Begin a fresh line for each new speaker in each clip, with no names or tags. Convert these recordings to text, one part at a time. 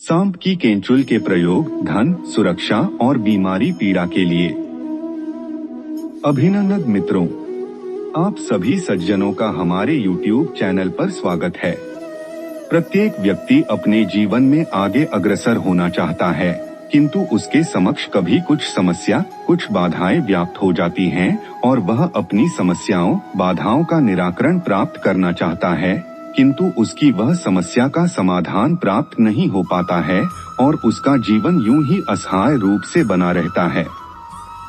सांप की केंचुल के प्रयोग धन, सुरक्षा और बीमारी पीड़ा के लिए। अभिनंदन मित्रों, आप सभी सज्जनों का हमारे YouTube चैनल पर स्वागत है। प्रत्येक व्यक्ति अपने जीवन में आगे अग्रसर होना चाहता है, किंतु उसके समक्ष कभी कुछ समस्या, कुछ बाधाएं व्याप्त हो जाती हैं और वह अपनी समस्याओं, बाधाओं का निराकरण प्राप्त करना चाहता है, किंतु उसकी वह समस्या का समाधान प्राप्त नहीं हो पाता है और उसका जीवन यूं ही असहाय रूप से बना रहता है।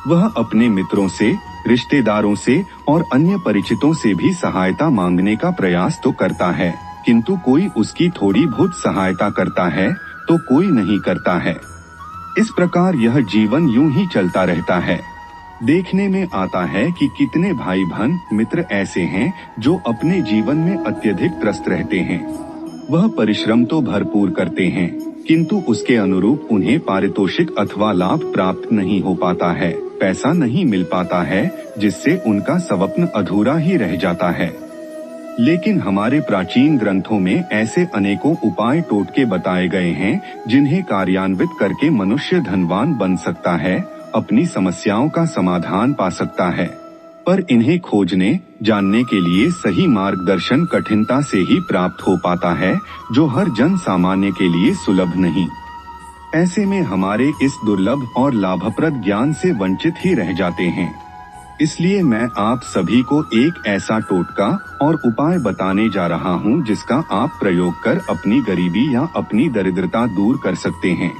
वह अपने मित्रों से, रिश्तेदारों से और अन्य परिचितों से भी सहायता मांगने का प्रयास तो करता है, किंतु कोई उसकी थोड़ी बहुत सहायता करता है तो कोई नहीं करता है। इस प्रकार यह जीवन यूं ही चलता रहता है। देखने में आता है कि कितने भाई बहन मित्र ऐसे हैं जो अपने जीवन में अत्यधिक त्रस्त रहते हैं। वह परिश्रम तो भरपूर करते हैं, किंतु उसके अनुरूप उन्हें पारितोषिक अथवा लाभ प्राप्त नहीं हो पाता है, पैसा नहीं मिल पाता है, जिससे उनका स्वप्न अधूरा ही रह जाता है। लेकिन हमारे प्राचीन ग्रंथों में ऐसे अनेकों उपाय टोटके बताए गए हैं जिन्हें कार्यान्वित करके मनुष्य धनवान बन सकता है, अपनी समस्याओं का समाधान पा सकता है। पर इन्हें खोजने, जानने के लिए सही मार्गदर्शन कठिनता से ही प्राप्त हो पाता है, जो हर जन सामान्य के लिए सुलभ नहीं। ऐसे में हमारे इस दुर्लभ और लाभप्रद ज्ञान से वंचित ही रह जाते हैं। इसलिए मैं आप सभी को एक ऐसा टोटका और उपाय बताने जा रहा हूं जिसका आप प्रयोग कर अपनी गरीबी या अपनी दरिद्रता दूर कर सकते हैं।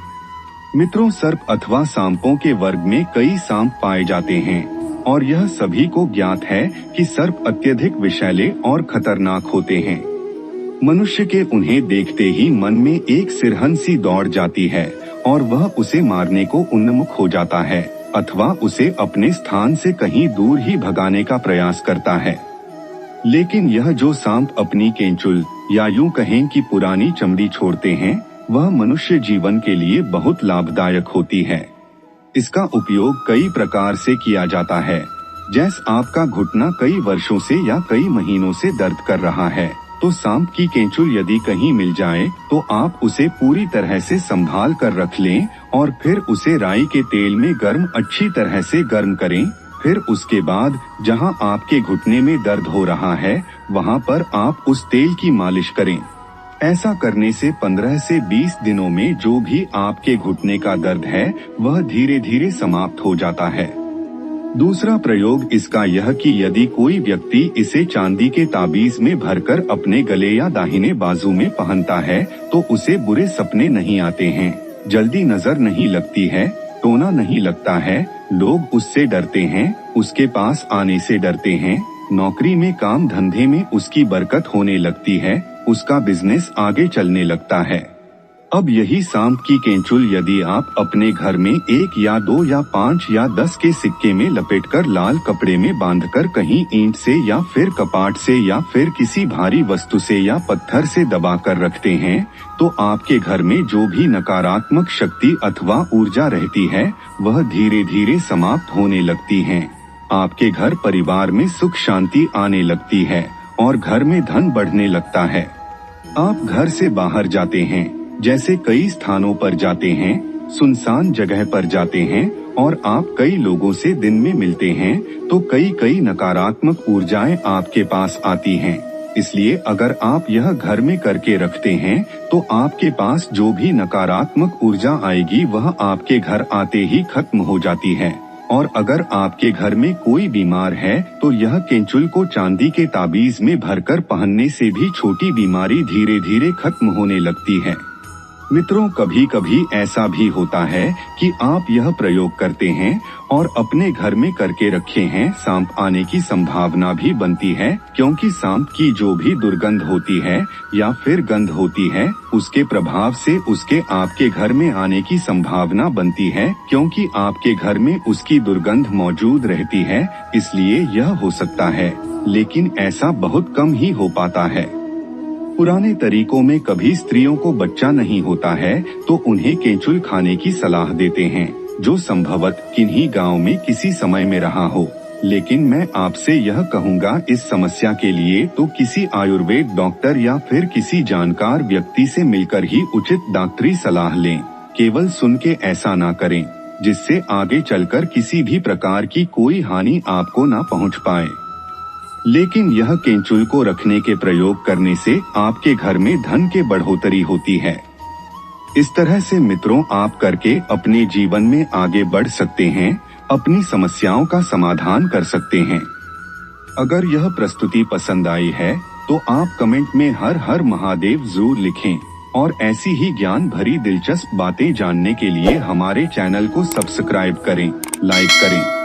मित्रों, सर्प अथवा सांपों के वर्ग में कई सांप पाए जाते हैं और यह सभी को ज्ञात है कि सर्प अत्यधिक विषैले और खतरनाक होते हैं। मनुष्य के उन्हें देखते ही मन में एक सिरहन सी दौड़ जाती है और वह उसे मारने को उन्मुख हो जाता है अथवा उसे अपने स्थान से कहीं दूर ही भगाने का प्रयास करता है। लेकिन यह जो सांप अपनी केंचुल या यूं कहें कि पुरानी चमड़ी छोड़ते हैं, वह मनुष्य जीवन के लिए बहुत लाभदायक होती है। इसका उपयोग कई प्रकार से किया जाता है। जैसे आपका घुटना कई वर्षों से या कई महीनों से दर्द कर रहा है, तो सांप की केंचुल यदि कहीं मिल जाए तो आप उसे पूरी तरह से संभाल कर रख लें और फिर उसे राई के तेल में अच्छी तरह से गर्म करें। फिर उसके बाद जहां आपके घुटने में दर्द हो रहा है, वहां पर आप उस तेल की मालिश करें। ऐसा करने से 15 से 20 दिनों में जो भी आपके घुटने का दर्द है, वह धीरे धीरे समाप्त हो जाता है। दूसरा प्रयोग इसका यह कि यदि कोई व्यक्ति इसे चांदी के ताबीज में भरकर अपने गले या दाहिने बाजू में पहनता है, तो उसे बुरे सपने नहीं आते हैं, जल्दी नजर नहीं लगती है, टोना नहीं लगता है, लोग उससे डरते हैं, उसके पास आने से डरते हैं, नौकरी में, काम धंधे में उसकी बरकत होने लगती है, उसका बिजनेस आगे चलने लगता है। अब यही सांप की केंचुल यदि आप अपने घर में 1 या 2 या 5 या 10 के सिक्के में लपेटकर लाल कपड़े में बांधकर कहीं ईंट से या फिर कपाट से या फिर किसी भारी वस्तु से या पत्थर से दबा कर रखते हैं, तो आपके घर में जो भी नकारात्मक शक्ति अथवा ऊर्जा रहती है, वह धीरे धीरे समाप्त होने लगती है। आपके घर परिवार में सुख शांति आने लगती है और घर में धन बढ़ने लगता है। आप घर से बाहर जाते हैं, जैसे कई स्थानों पर जाते हैं, सुनसान जगह पर जाते हैं और आप कई लोगों से दिन में मिलते हैं, तो कई नकारात्मक ऊर्जाएं आपके पास आती हैं। इसलिए अगर आप यह घर में करके रखते हैं, तो आपके पास जो भी नकारात्मक ऊर्जा आएगी वह आपके घर आते ही खत्म हो जाती है। और अगर आपके घर में कोई बीमार है, तो यह केंचुल को चांदी के ताबीज में भरकर पहनने से भी छोटी बीमारी धीरे धीरे खत्म होने लगती है। मित्रों, कभी कभी ऐसा भी होता है कि आप यह प्रयोग करते हैं और अपने घर में करके रखे हैं, सांप आने की संभावना भी बनती है, क्योंकि सांप की जो भी दुर्गंध होती है या फिर गंध होती है, उसके प्रभाव से उसके आपके घर में आने की संभावना बनती है, क्योंकि आपके घर में उसकी दुर्गंध मौजूद रहती है। इसलिए यह हो सकता है, लेकिन ऐसा बहुत कम ही हो पाता है। पुराने तरीकों में कभी स्त्रियों को बच्चा नहीं होता है तो उन्हें केंचुल खाने की सलाह देते हैं, जो संभवत किन्हीं गांव में किसी समय में रहा हो। लेकिन मैं आपसे यह कहूँगा, इस समस्या के लिए तो किसी आयुर्वेद डॉक्टर या फिर किसी जानकार व्यक्ति से मिलकर ही उचित डॉक्टरी सलाह लें। केवल सुन के ऐसा ना करें जिससे आगे चलकर किसी भी प्रकार की कोई हानि आपको ना पहुंच पाए। लेकिन यह केंचुल को रखने के प्रयोग करने से आपके घर में धन के बढ़ोतरी होती है। इस तरह से मित्रों, आप करके अपने जीवन में आगे बढ़ सकते हैं, अपनी समस्याओं का समाधान कर सकते हैं। अगर यह प्रस्तुति पसंद आई है तो आप कमेंट में हर हर महादेव जरूर लिखें और ऐसी ही ज्ञान भरी दिलचस्प बातें जानने के लिए हमारे चैनल को सब्सक्राइब करें, लाइक करें।